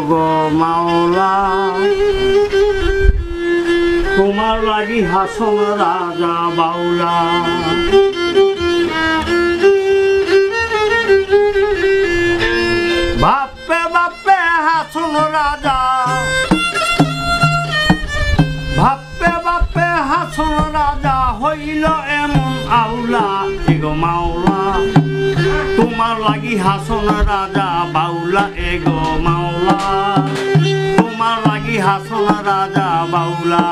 গো মাওলা তোমার লাগি হাসন রাজা বাউলা বাপে বাপে হাসন রাজা বাপে বাপে হাসন রাজা হইল এমন আউলা এগো মাওলা তোমার লাগি হাসন রাজা বাউলা এগো মাওলা তোমার লাগি হাসন রাজা বাউলা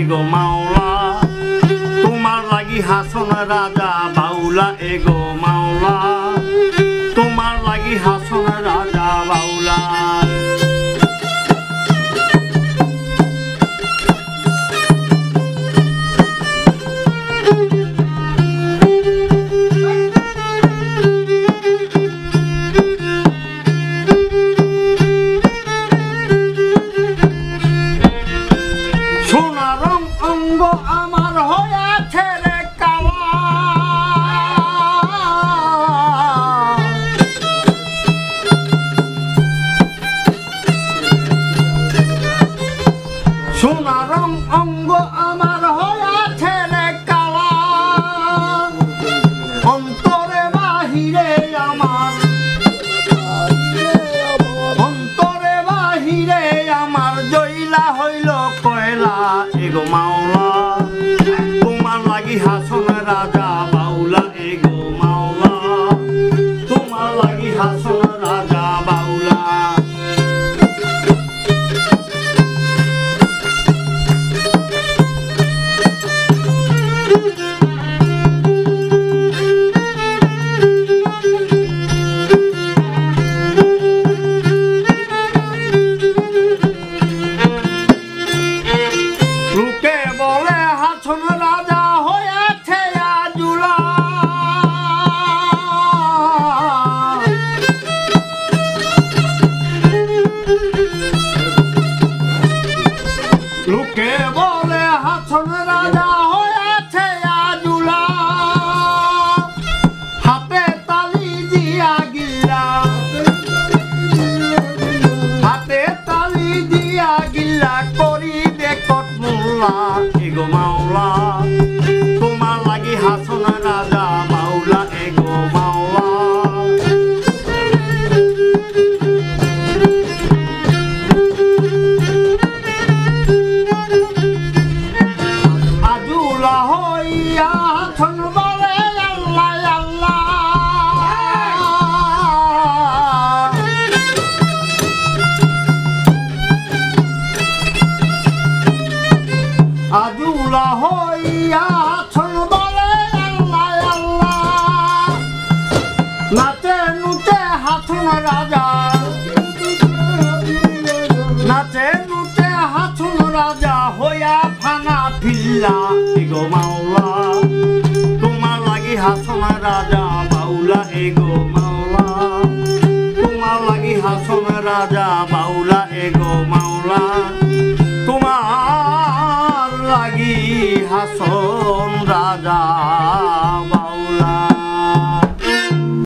এগো মাওলা তোমার লাগি হাসন রাজা বাউলা এগো মাওলা তোমার লাগি হাসন রাজা বাউলা আমার হয়েছে রে কালা সোনা রং অঙ্গ আমার হয়েছে রে কালা অন্তরে বাহিরে আমার অন্তরে বাহিরে আমার জইলা হইল কয়লা এগো মাওলা তোমার লাগি হাসন রাজা বাউলা এগো মাওলা তোমার লাগি হাসন রাজা বাউলা রাজা হয়েছে আজুলা লোকে বলে হাসন রাজা হয়েছে আজুলা হাতে তালি দিয়া গিলা হাতে তালি দিয়া গিলা করি দেখত মোল্লা এগো মাওলা তোমার লাগি হাসন রাজা বাউলা এগো মাওলা আজুলা হইয়া হাসন বলে আল্লাহ আল্লাহ আজুলা হইয়া হাসন বলে আল্লাহ আল্লাহ নাচে নুচে হাসন রাজা নাচে নুচে হাসন রাজা হইয়া ফানা ফিল্লা এগো মাওলা তোমার লাগি হাসন রাজা বাউলা এগো মাওলা তোমার লাগি হাসন রাজা বাউলা এগো মাওলা তোমার লাগি হাসন রাজা